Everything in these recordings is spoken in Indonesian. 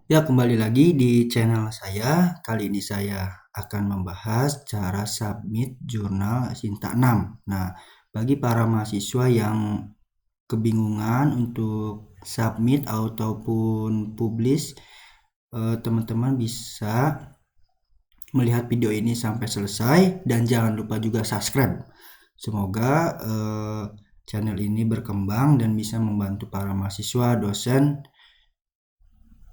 Ya, kembali lagi di channel saya. Kali ini saya akan membahas cara submit jurnal Sinta 6. Nah, bagi para mahasiswa yang kebingungan untuk submit ataupun publish, teman-teman bisa melihat video ini sampai selesai dan jangan lupa juga subscribe. Semoga channel ini berkembang dan bisa membantu para mahasiswa, dosen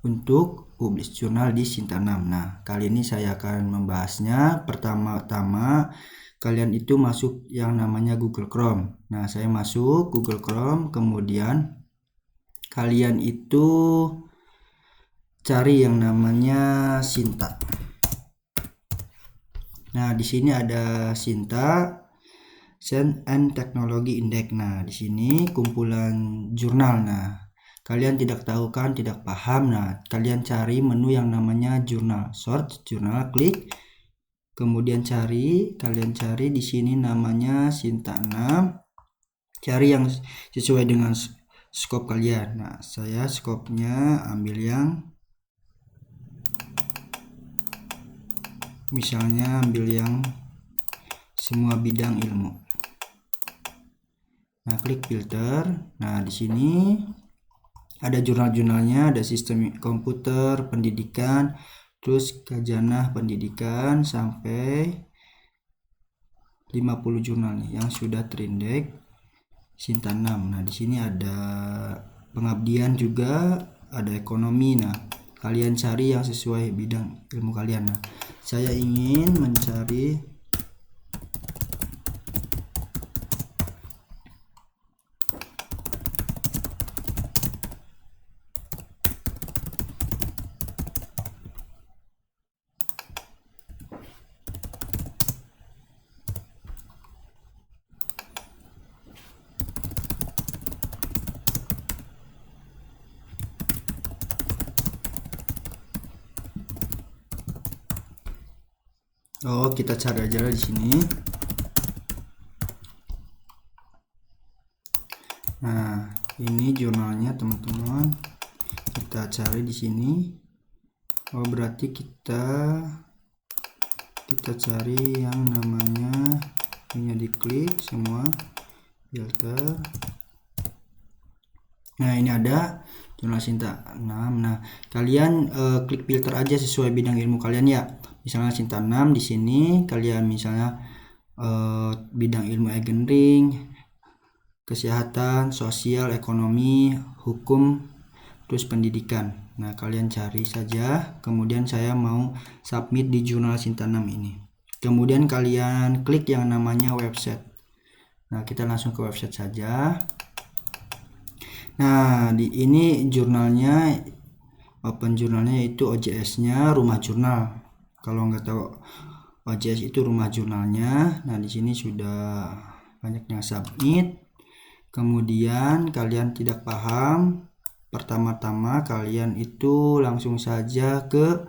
untuk publish jurnal di Sinta 6. Nah, kali ini saya akan membahasnya. Pertama-tama kalian itu masuk yang namanya Google Chrome. Nah, saya masuk Google Chrome, kemudian kalian itu cari yang namanya Sinta. Nah, di sini ada Sinta Science and Technology Index. Nah, di sini kumpulan jurnal. Nah, kalian tidak tahu kan, tidak paham. Nah, kalian cari menu yang namanya jurnal, search jurnal, klik, kemudian kalian cari di sini namanya Sinta 6. Cari yang sesuai dengan skop kalian. Nah, saya skopnya ambil yang semua bidang ilmu. Nah, klik filter. Nah, di sini ada jurnal-jurnalnya, ada sistem komputer, pendidikan, terus khazanah pendidikan sampai 50 jurnal nih yang sudah terindeks Sinta 6. Nah, di sini ada pengabdian juga, ada ekonomi. Nah, kalian cari yang sesuai bidang ilmu kalian. Nah, saya ingin mencari kita cari aja di sini. Nah, ini jurnalnya teman-teman. Kita cari di sini. Berarti kita cari yang namanya ini, diklik semua filter. Nah, ini ada jurnal Sinta 6. Nah, kalian klik filter aja sesuai bidang ilmu kalian ya. Misalnya Sinta 6 di sini kalian misalnya bidang ilmu engineering, kesehatan, sosial, ekonomi, hukum, terus pendidikan. Nah, kalian cari saja. Kemudian saya mau submit di jurnal Sinta 6 ini. Kemudian kalian klik yang namanya website. Nah, kita langsung ke website saja. Nah, di ini jurnalnya, open jurnalnya itu OJS-nya rumah jurnal. Kalau nggak tahu OJS itu rumah jurnalnya. Nah, di sini sudah banyak yang submit. Kemudian kalian tidak paham, pertama-tama kalian itu langsung saja ke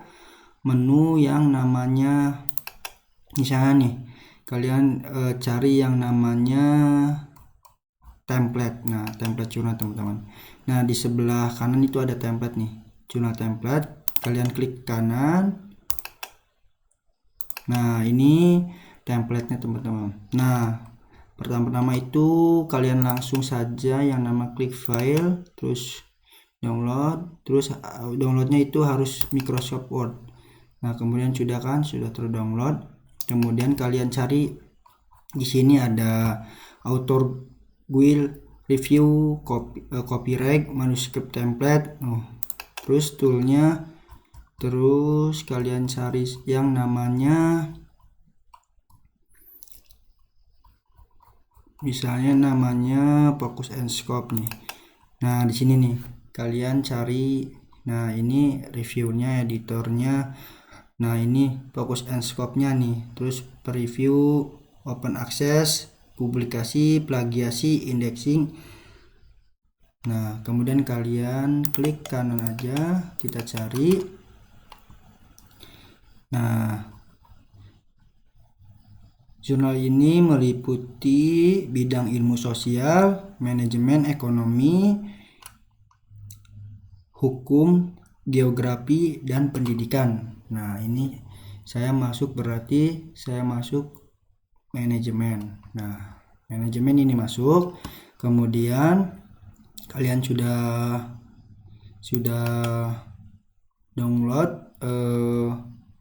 menu yang namanya, misalnya nih kalian cari yang namanya template. Nah, template jurnal teman-teman. Nah, di sebelah kanan itu ada template nih, jurnal template. Kalian klik kanan. Nah, ini templatenya teman-teman. Nah, pertama-tama itu kalian langsung saja yang nama klik file, terus download, terus downloadnya itu harus Microsoft Word. Nah, kemudian sudah terdownload. Kemudian kalian cari di sini ada author guide, review, copyright, manuscript template. Terus toolnya, terus kalian cari yang namanya misalnya namanya focus and scope nih. Nah, di sini nih kalian cari. Nah, ini reviewnya, editornya. Nah, ini focus and scope-nya nih. Terus preview, open access, publikasi, plagiasi, indexing. Nah, kemudian kalian klik kanan aja, kita cari. Nah, jurnal ini meliputi bidang ilmu sosial, manajemen, ekonomi, hukum, geografi dan pendidikan. Nah, ini saya masuk, berarti saya masuk manajemen. Nah, manajemen ini masuk. Kemudian kalian sudah download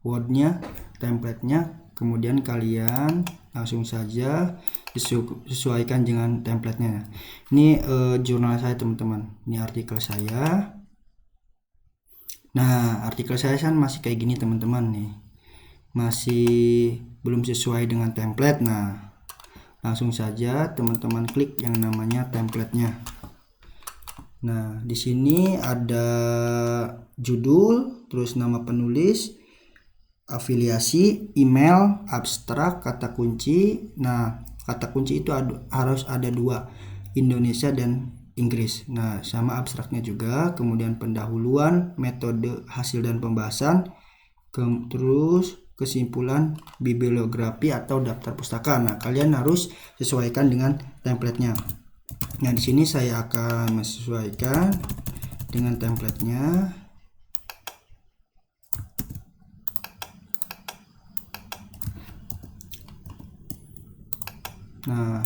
Word-nya, template-nya, kemudian kalian langsung saja sesuaikan dengan template-nya. Ini jurnal saya teman-teman, ini artikel saya. Nah, artikel saya kan masih kayak gini teman-teman nih, masih belum sesuai dengan template. Nah, langsung saja teman-teman klik yang namanya template-nya. Nah, di sini ada judul, terus nama penulis, afiliasi, email, abstrak, kata kunci. Nah, kata kunci itu harus ada 2, Indonesia dan Inggris. Nah, sama abstraknya juga. Kemudian pendahuluan, metode, hasil dan pembahasan, terus kesimpulan, bibliografi atau daftar pustaka. Nah, kalian harus sesuaikan dengan template-nya. Nah, di sini saya akan menyesuaikan dengan template-nya. Nah,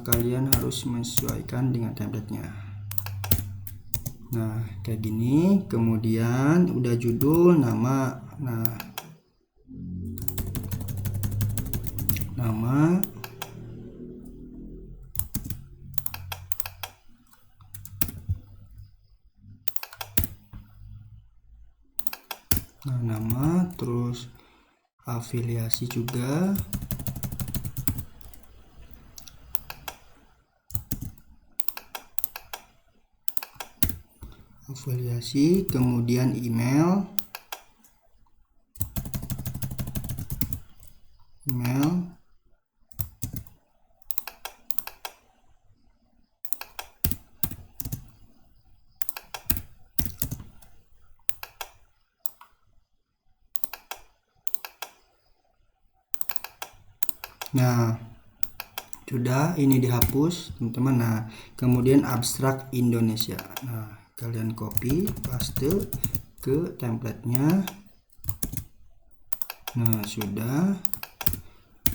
kalian harus menyesuaikan dengan template-nya. Nah, kayak gini. Kemudian udah judul, nama. Nah, nama, nama, terus afiliasi juga, kemudian email, Nah, sudah, ini dihapus teman-teman. Nah, kemudian abstrak Indonesia. Nah, kalian copy paste ke template-nya. Nah, sudah.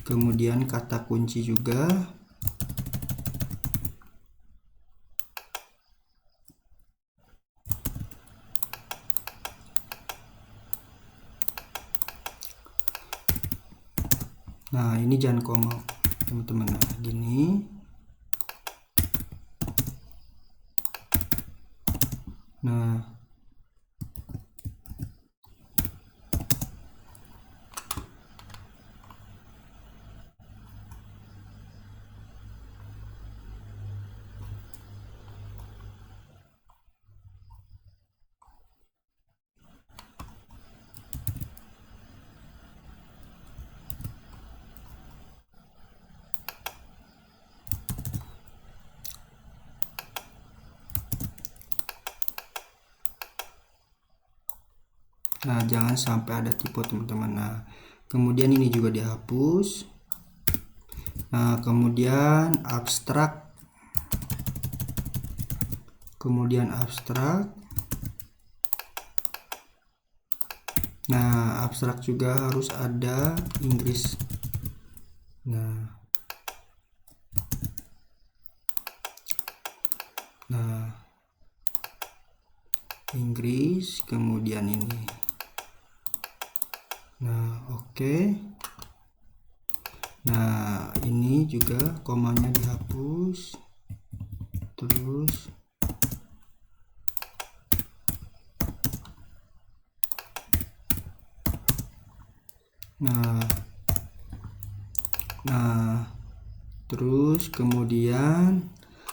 Kemudian kata kunci juga. Nah, ini jangan koma teman-teman. Nah, gini. Nah, jangan sampai ada typo teman-teman. Nah, kemudian ini juga dihapus. Nah, kemudian abstrak. Nah, abstrak juga harus ada Inggris. Nah, Inggris, kemudian ini. Nah, oke. Nah, ini juga komanya dihapus. Terus terus kemudian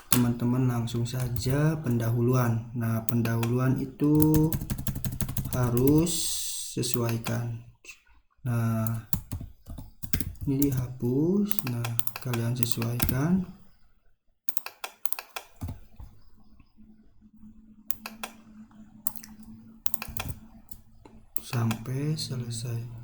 teman-teman langsung saja pendahuluan. Nah, pendahuluan itu harus sesuaikan. Nah, ini dihapus. Nah, kalian sesuaikan sampai selesai.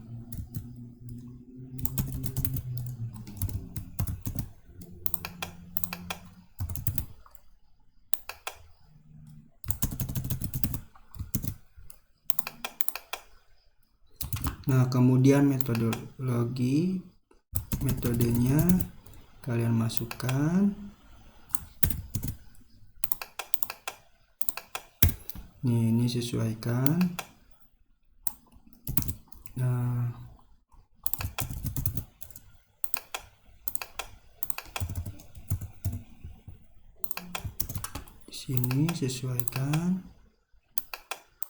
Nah, kemudian metodenya kalian masukkan. Nih, ini sesuaikan. Nah, di sini sesuaikan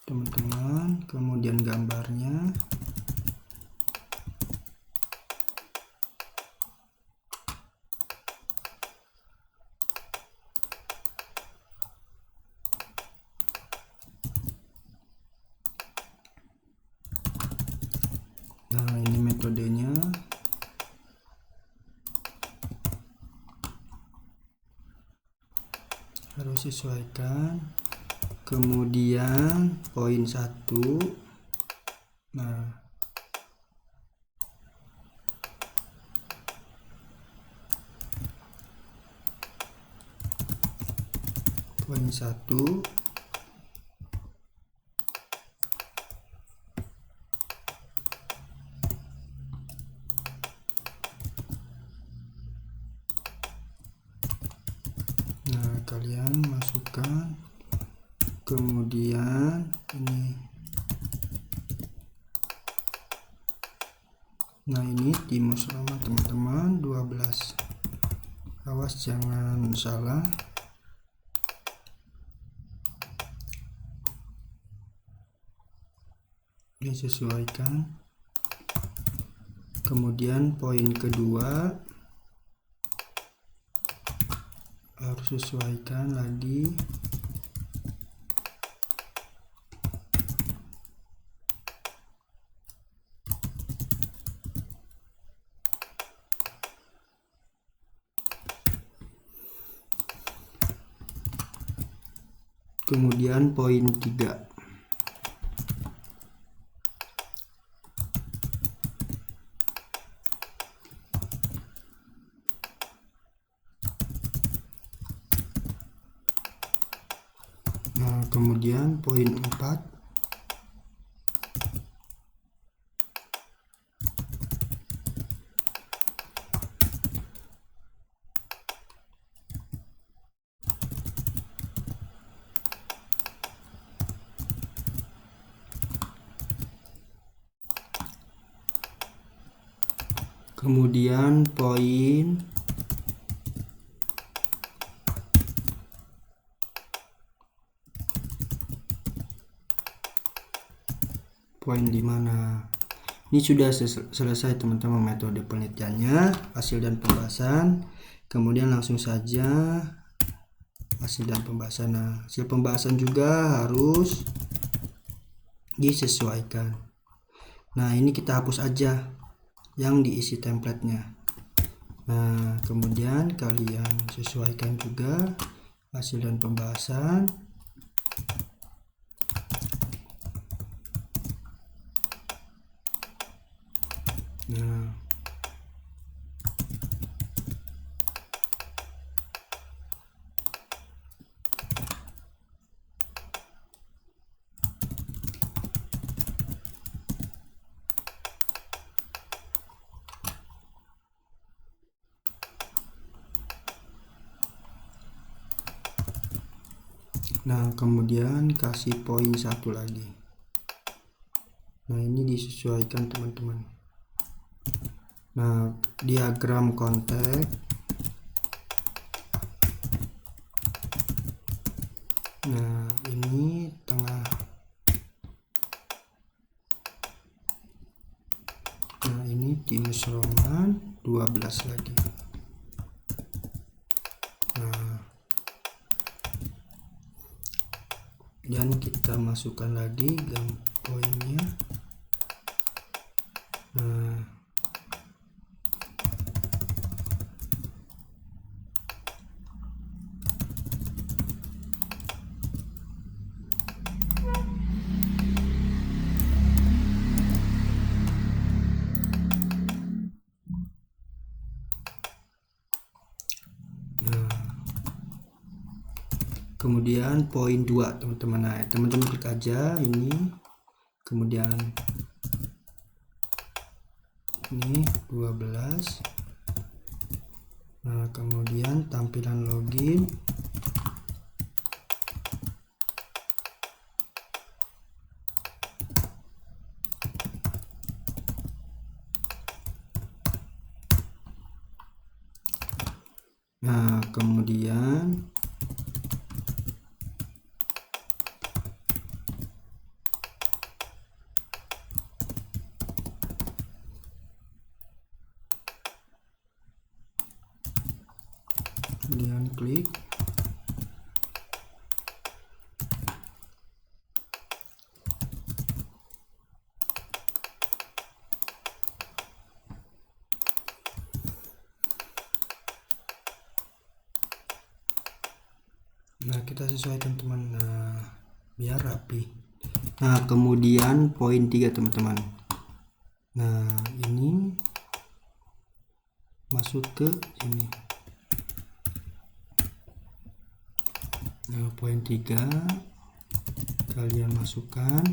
teman-teman, kemudian gambarnya. Nah, ini metodenya. Harus sesuaikan. Kemudian poin 1. Nah, poin 1. Nah, kalian masukkan. Kemudian ini. Nah, ini timus Roma teman-teman 12. Awas jangan salah. Ini sesuaikan. Kemudian poin kedua harus sesuaikan lagi. Kemudian poin 3. Nah, kemudian poin 4. Kemudian poin 5. Nah, ini sudah selesai teman-teman metode penelitiannya, hasil dan pembahasan. Kemudian langsung saja hasil dan pembahasan. Nah, hasil pembahasan juga harus disesuaikan. Nah, ini kita hapus aja yang diisi templatenya. Nah, kemudian kalian sesuaikan juga hasil dan pembahasan. Nah, kemudian kasih poin 1 lagi. Nah, ini disesuaikan teman-teman. Nah, diagram konteks. Nah, ini tengah. Nah, ini timus Roman 12 lagi. Nah, dan kita masukkan lagi poinnya. Nah, kemudian poin 2 teman-teman. Nah, teman-teman klik aja ini, kemudian ini 12. Nah, kemudian tampilan login. Nah, kemudian klik. Nah, kita sesuaikan teman, nah biar rapi. Nah, kemudian poin 3 teman-teman. Nah, ini masuk ke sini. Nah, poin 3 kalian masukkan.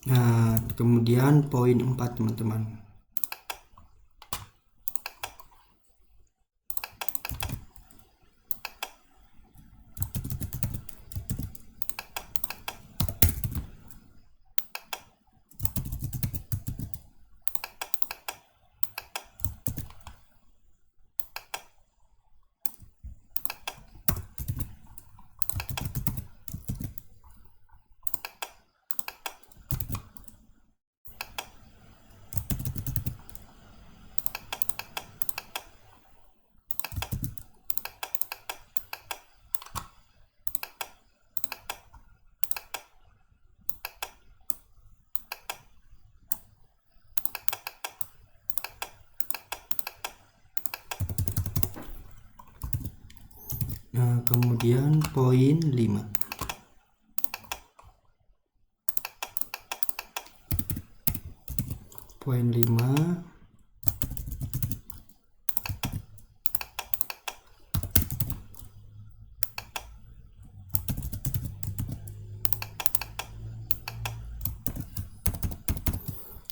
Nah, kemudian poin 4 teman-teman. Nah, kemudian poin 5. Poin 5.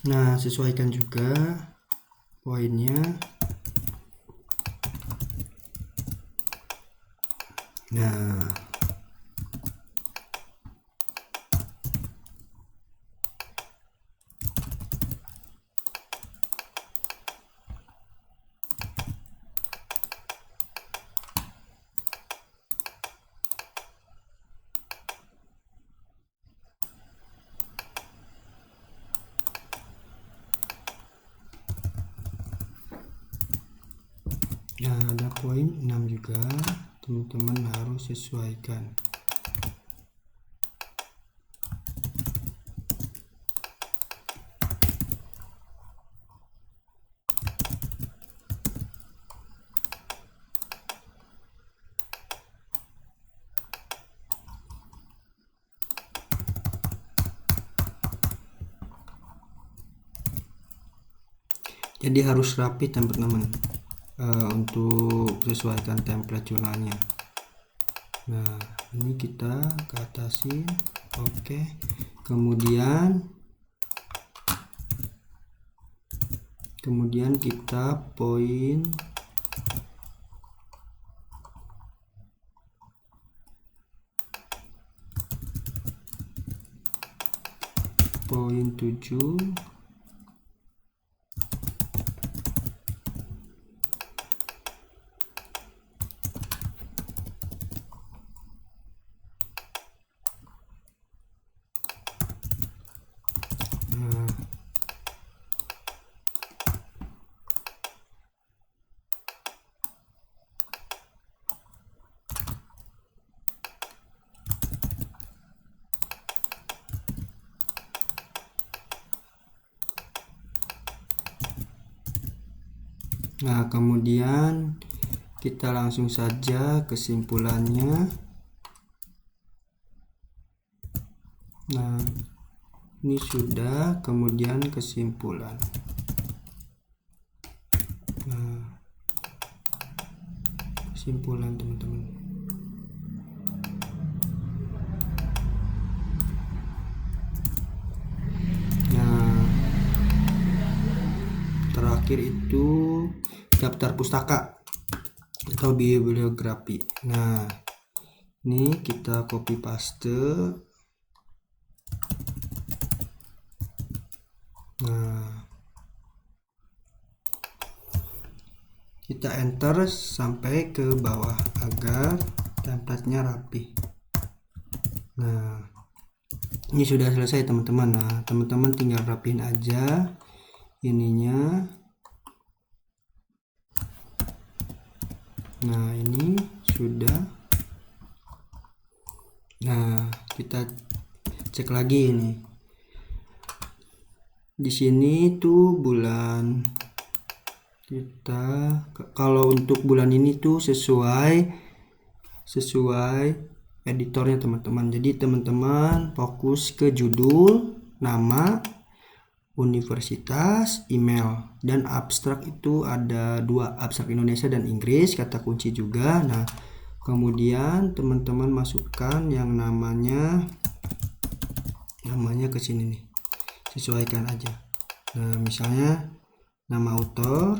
Nah, sesuaikan juga poinnya. Nah, ada poin 6 juga, teman-teman harus sesuaikan. Jadi harus rapi teman-teman untuk sesuaikan template jurnalnya. Nah, ini kita ke atasin. Oke. Kemudian kita poin poin 7. Nah, kemudian kita langsung saja kesimpulannya. Nah, ini sudah, kemudian kesimpulan. Nah, kesimpulan teman-teman. Nah, terakhir itu daftar pustaka atau bibliografi. Nah, ini kita copy paste. Nah, kita enter sampai ke bawah agar template-nya rapi. Nah, ini sudah selesai teman-teman. Nah, teman-teman tinggal rapiin aja ininya. Nah, ini sudah. Nah, kita cek lagi ini. Di sini tuh bulan, kita kalau untuk bulan ini tuh sesuai editornya teman-teman. Jadi teman-teman fokus ke judul, nama, universitas, email, dan abstrak itu ada 2, abstrak Indonesia dan Inggris, kata kunci juga. Nah, kemudian teman-teman masukkan yang namanya ke sini nih, sesuaikan aja. Nah, misalnya nama autor,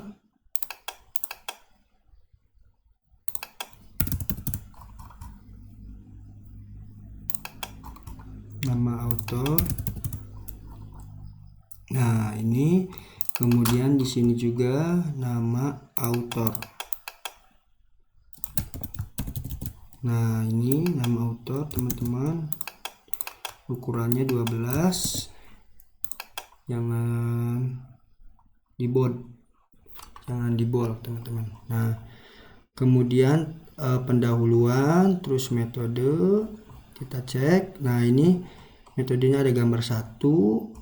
Nah, ini kemudian di sini juga nama autor. Nah, ini nama autor teman-teman, ukurannya 12, jangan di bold teman-teman. Nah, kemudian pendahuluan, terus metode kita cek. Nah, ini metodenya ada gambar 1,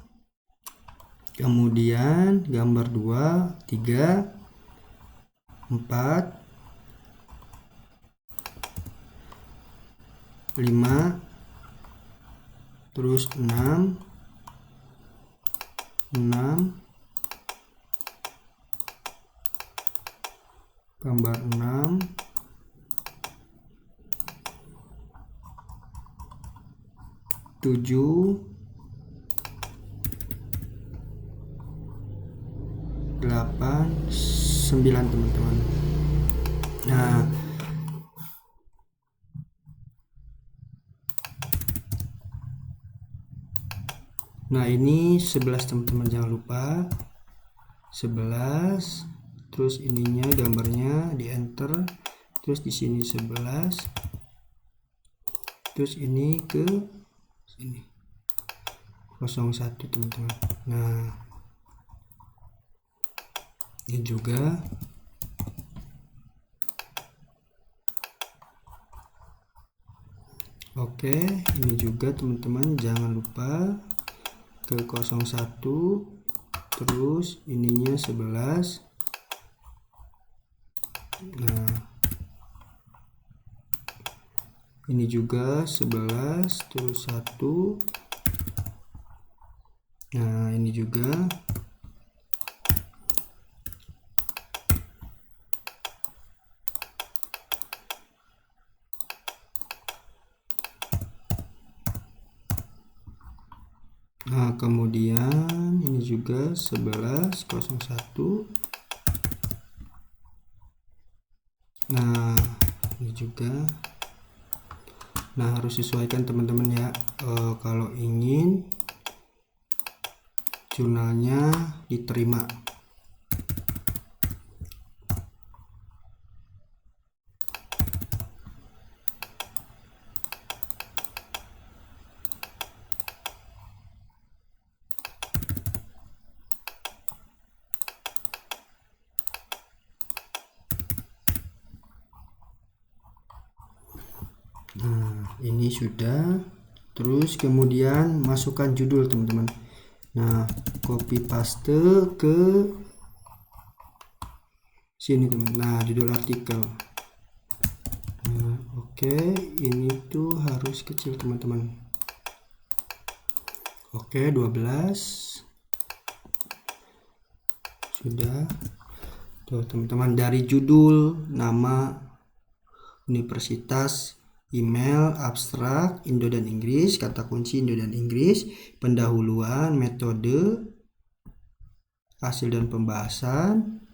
kemudian gambar 2, 3, 4, 5, terus 6, gambar 6, 7, 8, 9 teman-teman. Nah, ini 11 teman-teman, jangan lupa 11. Terus ininya gambarnya di enter, terus di sini 11, terus ini ke sini 01 teman-teman. Nah, ini juga oke, ini juga teman-teman, jangan lupa ke 01, terus ininya 11. Nah, ini juga 11, terus 1. Nah, ini juga. Nah, kemudian ini juga 1101. Nah, ini juga. Nah, harus sesuaikan teman-teman ya, kalau ingin jurnalnya diterima. Nah, ini sudah. Terus kemudian masukkan judul teman-teman. Nah, copy paste ke sini teman. Nah, judul artikel. Nah, oke, ini tuh harus kecil teman-teman. Oke, 12 sudah. Tuh teman-teman, dari judul, nama, universitas, email, abstrak, Indo dan Inggris, kata kunci Indo dan Inggris, pendahuluan, metode, hasil dan pembahasan,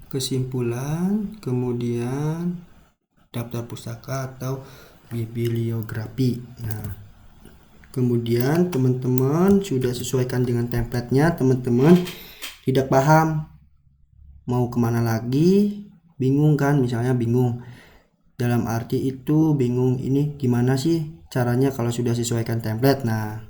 kesimpulan, kemudian daftar pustaka atau bibliografi. Nah, kemudian teman-teman sudah sesuaikan dengan template-nya, teman-teman tidak paham mau kemana lagi, bingung kan, misalnya bingung dalam arti itu bingung ini gimana sih caranya kalau sudah sesuaikan template. Nah,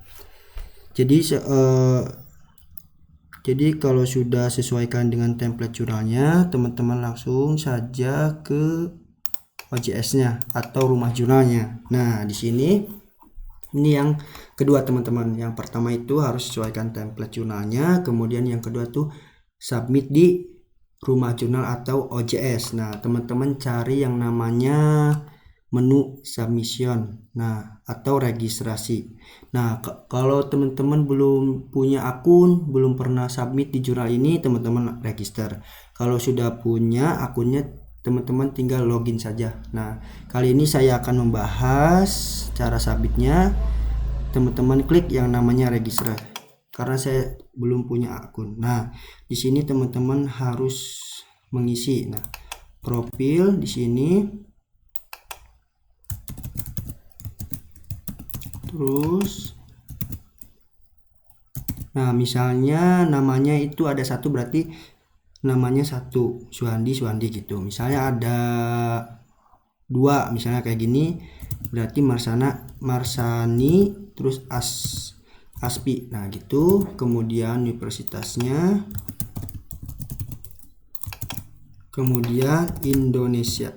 jadi kalau sudah sesuaikan dengan template jurnalnya, teman-teman langsung saja ke OJS-nya atau rumah jurnalnya. Nah, di sini ini yang kedua teman-teman. Yang pertama itu harus sesuaikan template jurnalnya, kemudian yang kedua tuh submit di rumah jurnal atau OJS. Nah, teman-teman cari yang namanya menu submission, nah, atau registrasi. Nah, kalau teman-teman belum punya akun, belum pernah submit di jurnal ini, teman-teman register. Kalau sudah punya akunnya, teman-teman tinggal login saja. Nah, kali ini saya akan membahas cara submitnya. Teman-teman klik yang namanya register karena saya belum punya akun. Nah, di sini teman-teman harus mengisi. Nah, profil di sini. Terus, nah misalnya namanya itu ada satu, berarti namanya satu, Suhandi gitu. Misalnya ada dua, misalnya kayak gini, berarti Marsani terus Aspi. Nah gitu. Kemudian universitasnya, kemudian Indonesia.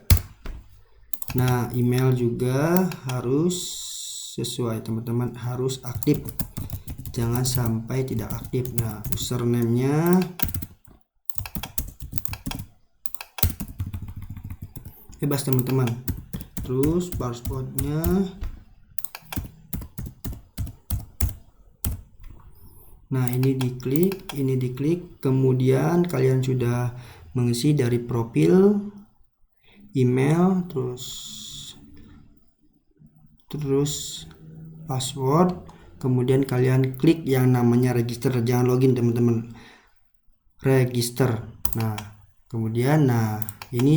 Nah, email juga harus sesuai teman-teman, harus aktif, jangan sampai tidak aktif. Nah, username-nya bebas teman-teman. Terus password-nya, nah ini diklik, kemudian kalian sudah mengisi dari profil, email, terus password, kemudian kalian klik yang namanya register, jangan login teman-teman, register. Nah, kemudian ini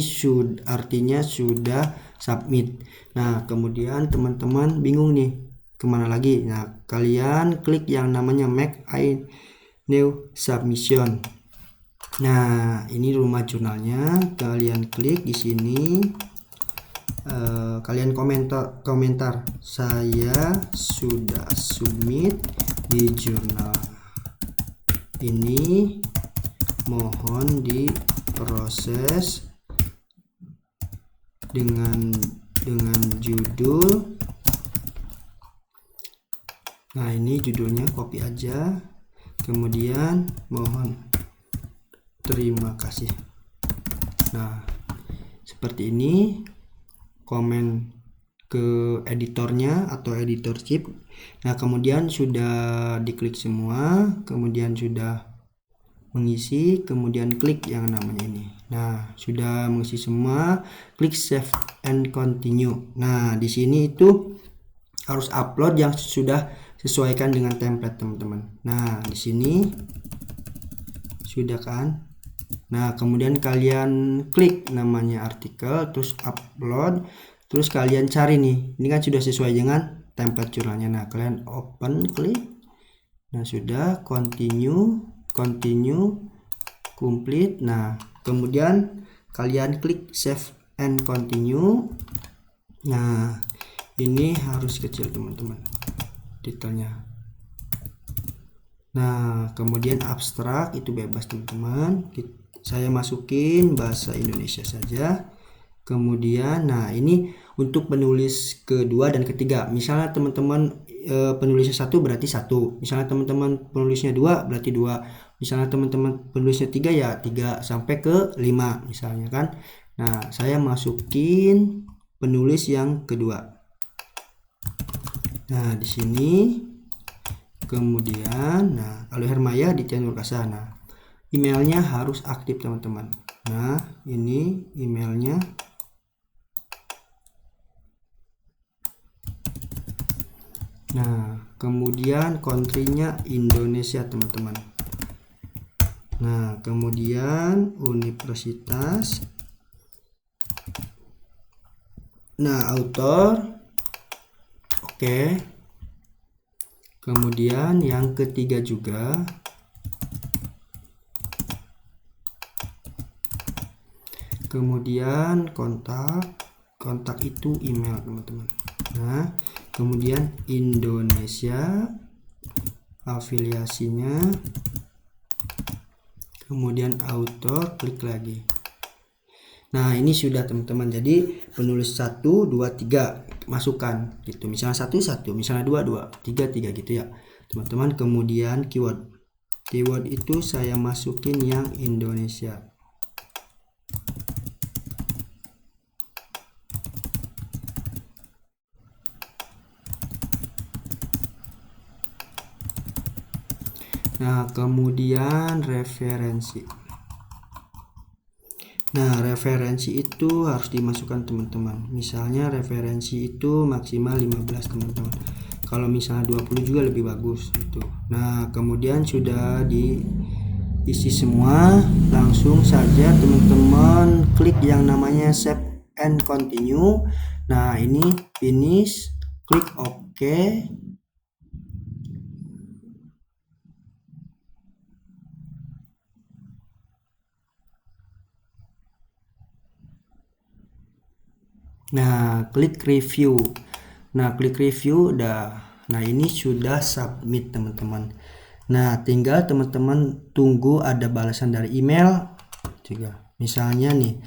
artinya sudah submit. Nah, kemudian teman-teman bingung nih kemana lagi. Nah, kalian klik yang namanya make a new submission. Nah, ini rumah jurnalnya, kalian klik di sini. Kalian komentar saya sudah submit di jurnal ini, mohon diproses dengan judul. Nah, ini judulnya copy aja, kemudian mohon terima kasih. Nah, seperti ini. Komen ke editornya atau editor chip. Nah, kemudian sudah diklik semua, kemudian sudah mengisi, kemudian klik yang namanya ini. Nah, sudah mengisi semua, klik save and continue. Nah, di sini itu harus upload yang sudah sesuaikan dengan template teman-teman. Nah, di sini sudah kan. Nah, kemudian kalian klik namanya artikel, terus upload, terus kalian cari nih, ini kan sudah sesuai dengan template jurnalnya. Nah, kalian open, klik. Nah, sudah, continue, complete. Nah, kemudian kalian klik save and continue. Nah, ini harus kecil teman-teman detailnya. Nah, kemudian abstrak itu bebas teman-teman, saya masukin bahasa Indonesia saja. Kemudian nah ini untuk penulis kedua dan ketiga. Misalnya teman-teman penulisnya 1 berarti 1. Misalnya teman-teman penulisnya 2 berarti 2. Misalnya teman-teman penulisnya 3 ya 3 sampai ke 5 misalnya kan. Nah, saya masukin penulis yang kedua. Nah, di sini kemudian nah kalau Hermaya di Tian Nurkasa. Nah, emailnya harus aktif teman-teman. Nah, ini emailnya. Nah, kemudian country-nya Indonesia teman-teman. Nah, kemudian universitas. Nah, author. Oke. Kemudian yang ketiga juga. Kemudian kontak itu email teman-teman. Nah, kemudian Indonesia, afiliasinya, kemudian author, klik lagi. Nah, ini sudah teman-teman. Jadi penulis 1 2 3 masukkan gitu. Misalnya 1 1, misalnya 2 2, 3 3 gitu ya teman-teman. Kemudian keyword itu saya masukin yang Indonesia. Nah, kemudian referensi. Nah, referensi itu harus dimasukkan teman-teman. Misalnya referensi itu maksimal 15 teman-teman. Kalau misalnya 20 juga lebih bagus gitu. Nah, kemudian sudah diisi semua, langsung saja teman-teman klik yang namanya save and continue. Nah, ini finish, klik OK. Nah, klik review. Nah, klik review udah. Nah, ini sudah submit teman-teman. Nah, tinggal teman-teman tunggu ada balasan dari email juga. Misalnya nih,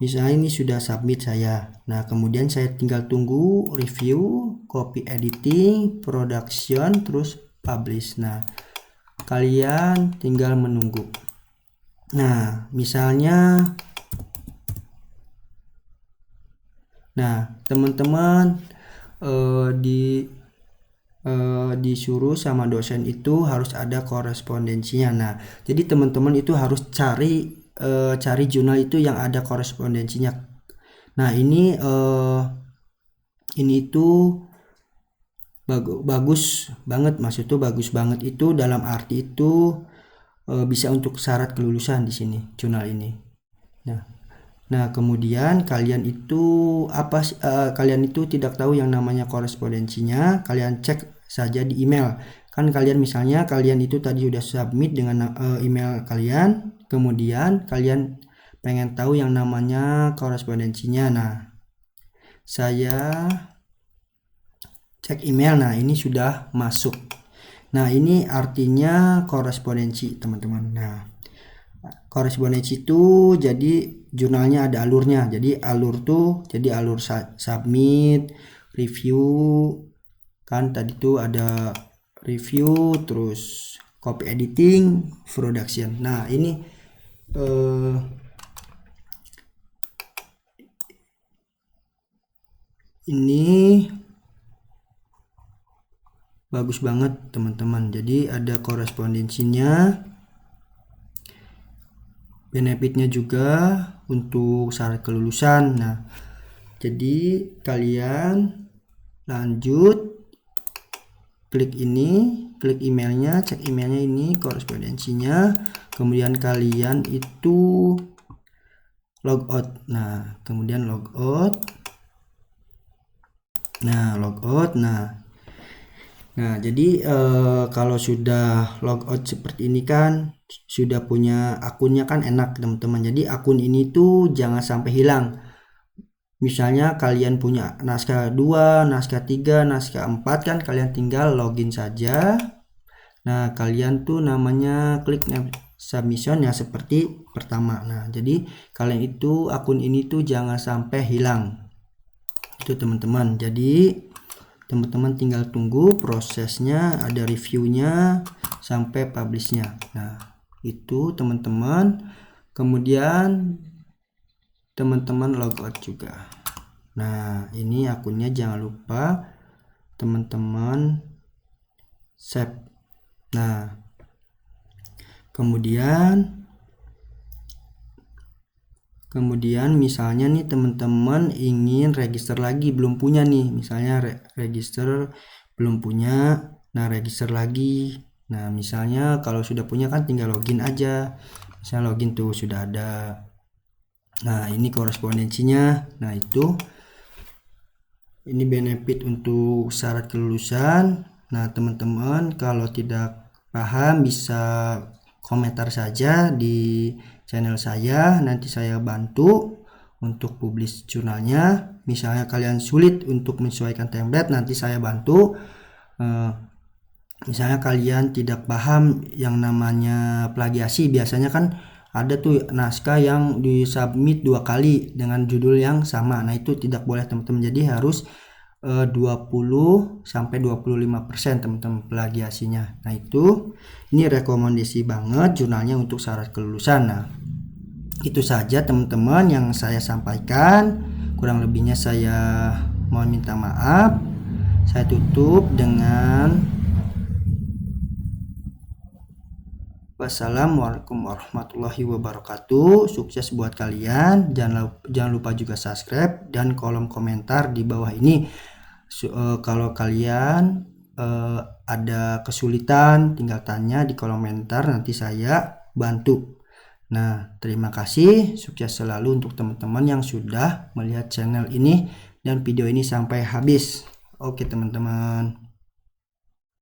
misalnya ini sudah submit saya. Nah, kemudian saya tinggal tunggu review, copy editing, production, terus publish. Nah, kalian tinggal menunggu. Nah, misalnya teman-teman disuruh sama dosen itu harus ada korespondensinya. Nah, jadi teman-teman itu harus cari jurnal itu yang ada korespondensinya. Nah, ini itu bagus banget, maksud itu bagus banget itu dalam arti itu bisa untuk syarat kelulusan di sini jurnal ini. Nah, kemudian kalian itu kalian itu tidak tahu yang namanya korespondensinya, kalian cek saja di email. Kan kalian misalnya kalian itu tadi udah submit dengan email kalian, kemudian kalian pengen tahu yang namanya korespondensinya. Nah, saya cek email. Nah, ini sudah masuk. Nah, ini artinya korespondensi, teman-teman. Nah, korespondensi itu jadi jurnalnya ada alurnya. Jadi alur submit, review, kan tadi tuh ada review, terus copy editing, production. Nah, ini bagus banget teman-teman. Jadi ada korespondensinya, benefitnya juga untuk syarat kelulusan. Nah, jadi kalian lanjut klik ini, klik emailnya, cek emailnya, ini korespondensinya, kemudian kalian itu logout. Nah, kemudian logout. Nah, jadi kalau sudah logout seperti ini kan sudah punya akunnya kan enak teman-teman. Jadi akun ini tuh jangan sampai hilang. Misalnya kalian punya naskah 2, naskah 3, naskah 4 kan kalian tinggal login saja. Nah, kalian tuh namanya klik submission yang seperti pertama. Nah, jadi kalian itu akun ini tuh jangan sampai hilang. Itu teman-teman. Jadi teman-teman tinggal tunggu prosesnya, ada reviewnya sampai publishnya. Nah, itu teman-teman. Kemudian teman-teman logout juga. Nah, ini akunnya jangan lupa teman-teman save. Nah, kemudian misalnya nih teman-teman ingin register lagi, belum punya nih, misalnya register belum punya, nah register lagi. Nah, misalnya kalau sudah punya kan tinggal login aja, misalnya login tuh sudah ada. Nah, ini korespondensinya. Nah, ini benefit untuk syarat kelulusan. Nah, teman-teman kalau tidak paham bisa komentar saja di channel saya, nanti saya bantu untuk publish jurnalnya. Misalnya kalian sulit untuk menyesuaikan template, nanti saya bantu. Misalnya kalian tidak paham yang namanya plagiasi, biasanya kan ada tuh naskah yang disubmit 2 kali dengan judul yang sama. Nah, itu tidak boleh teman-teman, jadi harus 20-25% teman-teman plagiasinya. Nah, ini rekomendasi banget jurnalnya untuk syarat kelulusan. Nah, itu saja teman-teman yang saya sampaikan, kurang lebihnya saya mohon minta maaf. Saya tutup dengan wassalamualaikum warahmatullahi wabarakatuh. Sukses buat kalian. Jangan lupa juga subscribe dan kolom komentar di bawah ini. Kalau kalian ada kesulitan, tinggal tanya di kolom komentar, nanti saya bantu. Nah, terima kasih. Sukses selalu untuk teman-teman yang sudah melihat channel ini dan video ini sampai habis. Oke teman-teman.